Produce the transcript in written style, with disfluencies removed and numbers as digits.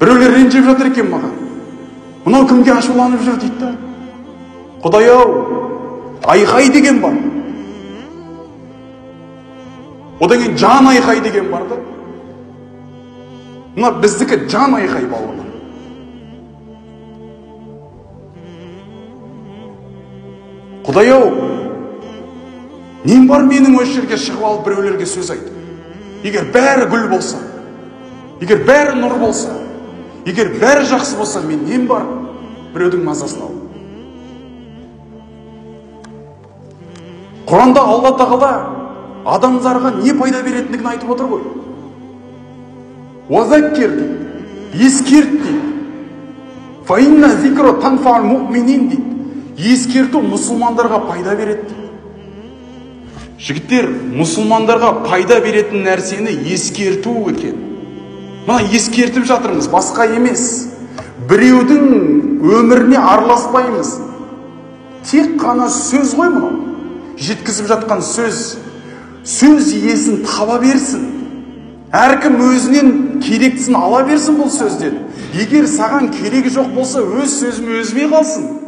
Біреулер ренжіп жатыр екен маған. Мынау кімге ашуланып жүр дейді да. Құдай-ау, айқай деген бар. Одан кейін жан айқай деген бар да. Мына біздікі жан айқай бауырлар. Құдай-ау, нем бар менің осы жерге шығып алып біреулерге сөз айтып? Егер бәрі гүл болса, егер бәрі нұр болса, егер бәрі жақсы болса, мен нем бар біреудің мазасын алып? Құранда Алла Тағала адамдарға не пайда беретіндігін айтып отыр ғой. Уазаккир дейді, ескерт дейді. Фаинна зикро танфаал муъминин дейді. Ескерту мұсылмандарға пайда береді дейді. Жігіттер, мұсылмандарға пайда беретін нәрсені ескерту екен. Мына ескертіп жатырмыз, басқа емес. Біреудің өміріне араласпаймыз. Тек қана сөз ғой мынау. Жеткізіп жатқан сөз. Сөз иесін таба берсін. Әркім өзінен керектісін ала берсін бұл сөзден. Егер саған керегі жоқ болса, өз сөзіме қалсын.